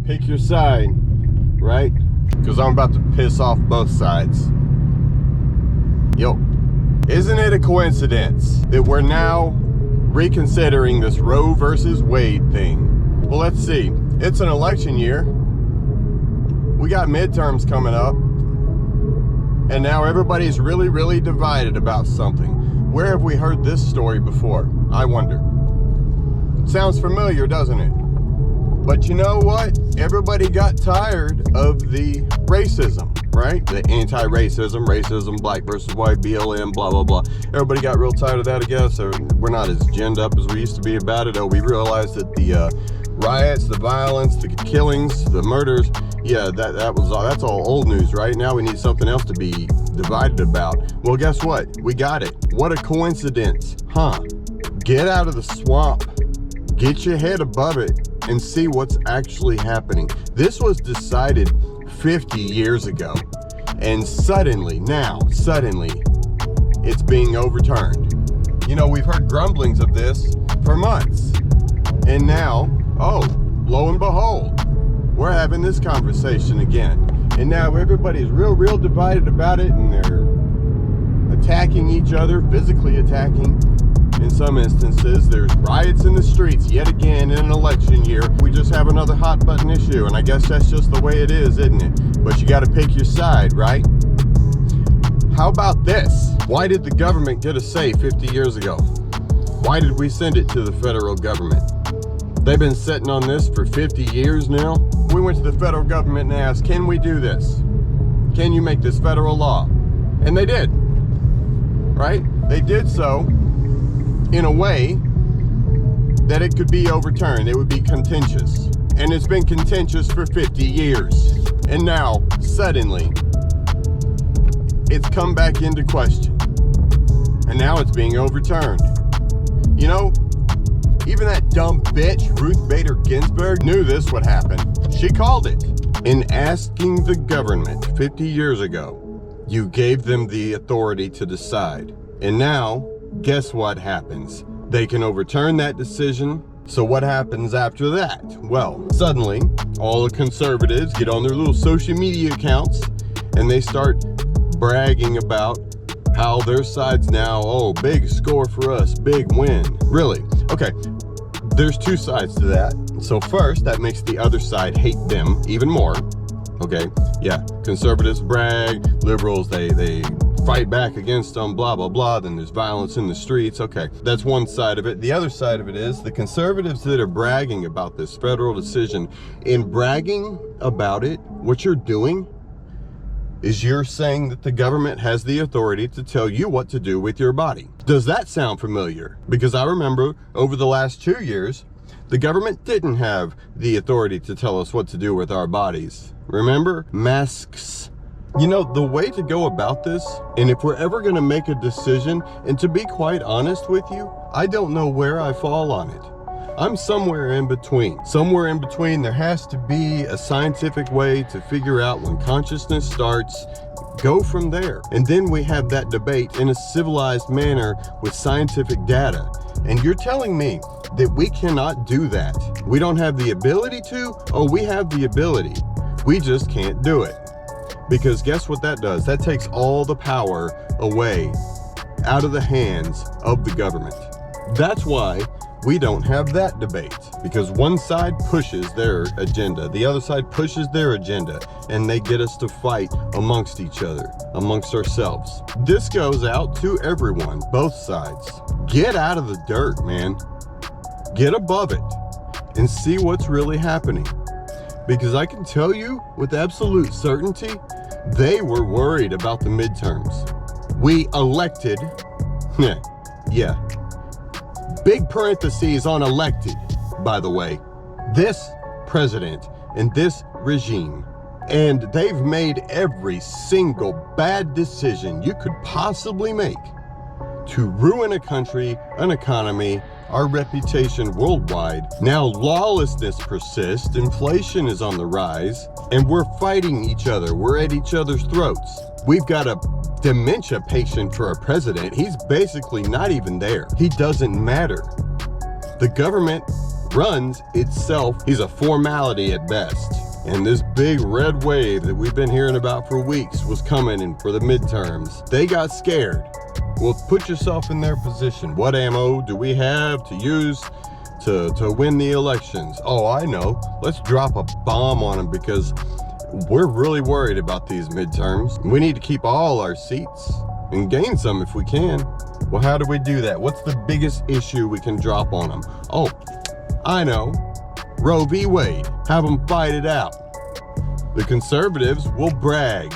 pick your side, right? Because I'm about to piss off both sides. Yo, isn't it a coincidence that we're now reconsidering this Roe versus Wade thing? Well, let's see. It's an election year. We got midterms coming up. And now everybody's really divided about something. Where have we heard this story before? I wonder. Sounds familiar, doesn't it? But you know what? Everybody got tired of the racism, right? The racism, black versus white, BLM, blah, blah, blah. Everybody got real tired of that, I guess. Or we're not as ginned up as we used to be about it. Oh, we realized that the riots, the violence, the killings, the murders, yeah, that's all old news, right? Now we need something else to be divided about. Well, guess what? We got it. What a coincidence, huh? Get out of the swamp. Get your head above it and see what's actually happening. This was decided 50 years ago. And suddenly, it's being overturned. You know, we've heard grumblings of this for months. And now, oh, lo and behold, we're having this conversation again. And now everybody's real divided about it, and they're attacking each other, physically attacking. In some instances, there's riots in the streets yet again in an election year. We just have another hot button issue, and I guess that's just the way it is, isn't it? But you got to pick your side, right? How about this? Why did the government get a say 50 years ago? Why did we send it to the federal government? They've been sitting on this for 50 years now. We went to the federal government and asked, can we do this? Can you make this federal law? And they did, right? They did so in a way that it could be overturned. It would be contentious. And it's been contentious for 50 years. And now, suddenly, it's come back into question. And now it's being overturned. You know, even that dumb bitch, Ruth Bader Ginsburg, knew this would happen. She called it. In asking the government 50 years ago, you gave them the authority to decide. And now, guess what happens? They can overturn that decision. So what happens after that? Well, suddenly, all the conservatives get on their little social media accounts and they start bragging about how their side's now, oh, big score for us, big win. Really? Okay, there's two sides to that. So first, that makes the other side hate them even more. Okay, yeah, conservatives brag, liberals, they fight back against them, blah, blah, blah. Then there's violence in the streets. Okay, that's one side of it. The other side of it is the conservatives that are bragging about this federal decision. In bragging about it, what you're doing is you're saying that the government has the authority to tell you what to do with your body. Does that sound familiar? Because I remember over the last 2 years, the government didn't have the authority to tell us what to do with our bodies. Remember? Masks. You know, the way to go about this, and if we're ever going to make a decision, and to be quite honest with you, I don't know where I fall on it. I'm somewhere in between. Somewhere in between, there has to be a scientific way to figure out when consciousness starts, go from there. And then we have that debate in a civilized manner with scientific data. And you're telling me that we cannot do that. We don't have the ability to? Oh, we have the ability. We just can't do it. Because guess what that does? That takes all the power away out of the hands of the government. That's why we don't have that debate, because one side pushes their agenda, the other side pushes their agenda, and they get us to fight amongst each other, amongst ourselves. This goes out to everyone, both sides. Get out of the dirt, man. Get above it and see what's really happening. Because I can tell you with absolute certainty, they were worried about the midterms. We elected, yeah, big parentheses on elected, by the way, this president and this regime. And they've made every single bad decision you could possibly make to ruin a country, an economy, our reputation worldwide. Now lawlessness persists, inflation is on the rise, and we're fighting each other. We're at each other's throats. We've got a dementia patient for our president. He's basically not even there. He doesn't matter. The government runs itself. He's a formality at best. and this big red wave that we've been hearing about for weeks was coming in for the midterms, they got scared. Well, put yourself in their position. What ammo do we have to use to win the elections? Oh, I know. Let's drop a bomb on them because we're really worried about these midterms. We need to keep all our seats and gain some if we can. Well, how do we do that? What's the biggest issue we can drop on them? Oh, I know. Roe v. Wade. Have them fight it out. The conservatives will brag,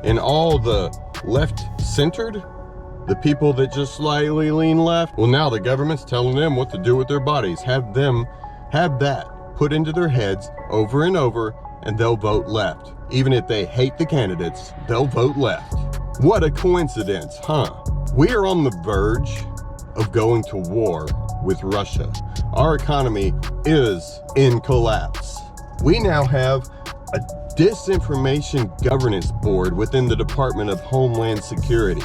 and all the left-centered, the people that just slightly lean left, well, now the government's telling them what to do with their bodies. Have that put into their heads over and over, and they'll vote left. Even if they hate the candidates, they'll vote left. What a coincidence, huh? We are on the verge of going to war with Russia. Our economy is in collapse. We now have a disinformation governance board within the Department of Homeland Security.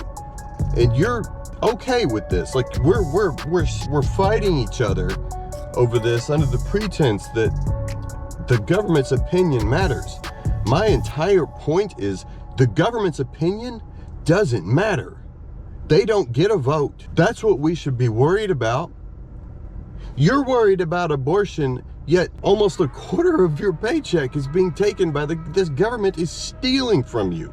And you're okay with this. Like we're fighting each other over this under the pretense that the government's opinion matters. My entire point is the government's opinion doesn't matter. They don't get a vote. That's what we should be worried about. You're worried about abortion, yet almost a quarter of your paycheck is being taken by this government is stealing from you,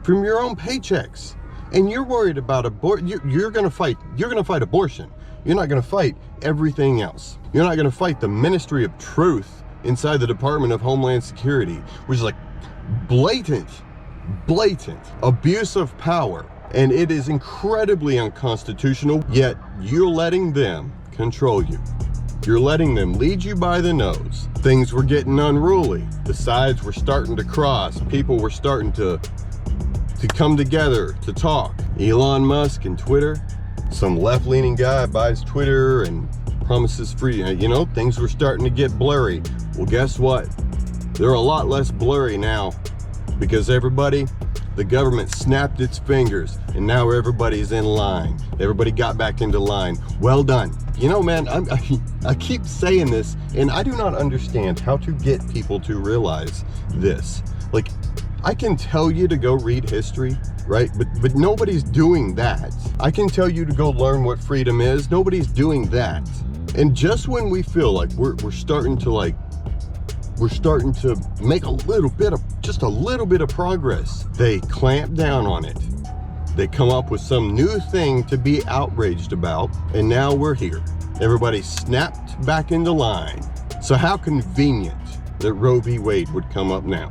from your own paychecks. And you're worried about abortion. You're gonna fight abortion. You're not gonna fight everything else. You're not gonna fight the Ministry of Truth inside the Department of Homeland Security, which is like blatant abuse of power. And it is incredibly unconstitutional, yet you're letting them control you. You're letting them lead you by the nose. Things were getting unruly. The sides were starting to cross. People were starting to come together to talk. Elon Musk and Twitter. Some left-leaning guy buys Twitter and promises free. You know, things were starting to get blurry. Well, guess what? They're a lot less blurry now because the government snapped its fingers and now everybody's in line. Everybody got back into line. Well done. You know, man, I keep saying this and I do not understand how to get people to realize this. Like, I can tell you to go read history, right? But nobody's doing that. I can tell you to go learn what freedom is. Nobody's doing that. And just when we feel like we're starting to make just a little bit of progress, they clamp down on it. They come up with some new thing to be outraged about, and now we're here. Everybody snapped back into line. So how convenient that Roe v. Wade would come up now.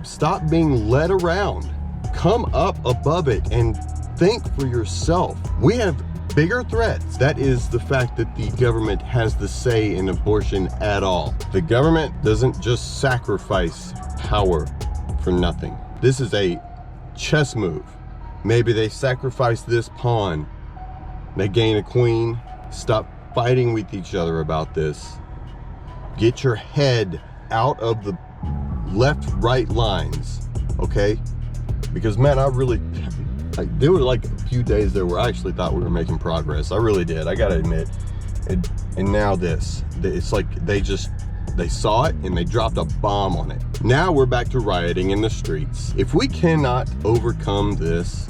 Stop being led around. Come up above it and think for yourself. We have bigger threats. That is the fact that the government has the say in abortion at all. The government doesn't just sacrifice power for nothing. This is a chess move. Maybe they sacrifice this pawn. They gain a queen. Stop fighting with each other about this. Get your head out of the left-right lines, okay? Because, man, there were like a few days there where I actually thought we were making progress. I really did, I gotta admit. And now this. It's like they saw it and they dropped a bomb on it. Now we're back to rioting in the streets. If we cannot overcome this,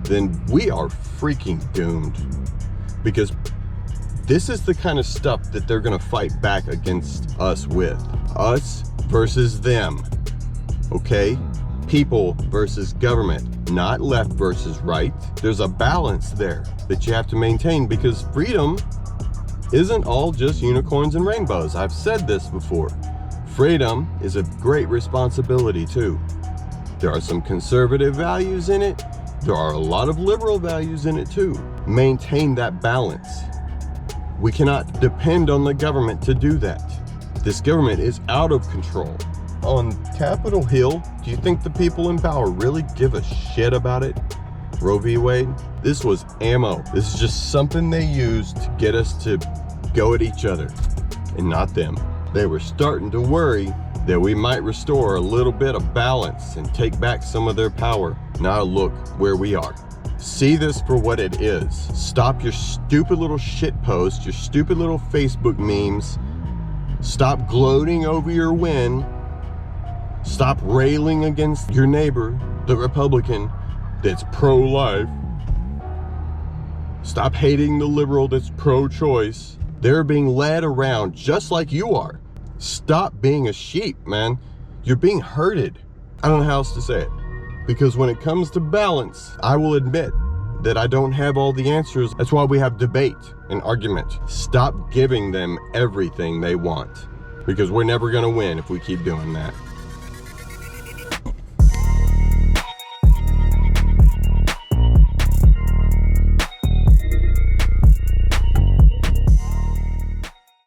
then we are freaking doomed. Because this is the kind of stuff that they're gonna fight back against us with. Us versus them, okay? People versus government, not left versus right. There's a balance there that you have to maintain because freedom isn't all just unicorns and rainbows. I've said this before. Freedom is a great responsibility too. There are some conservative values in it. There are a lot of liberal values in it too. Maintain that balance. We cannot depend on the government to do that. This government is out of control. On Capitol Hill, do you think the people in power really give a shit about it? Roe v. Wade? This was ammo. This is just something they used to get us to go at each other and not them. They were starting to worry that we might restore a little bit of balance and take back some of their power. Now look where we are. See this for what it is. Stop your stupid little shit posts, your stupid little Facebook memes. Stop gloating over your win Stop railing against your neighbor, the Republican, that's pro-life. Stop hating the liberal that's pro-choice. They're being led around just like you are. Stop being a sheep, man. You're being herded. I don't know how else to say it. Because when it comes to balance, I will admit that I don't have all the answers. That's why we have debate and argument. Stop giving them everything they want. Because we're never gonna win if we keep doing that.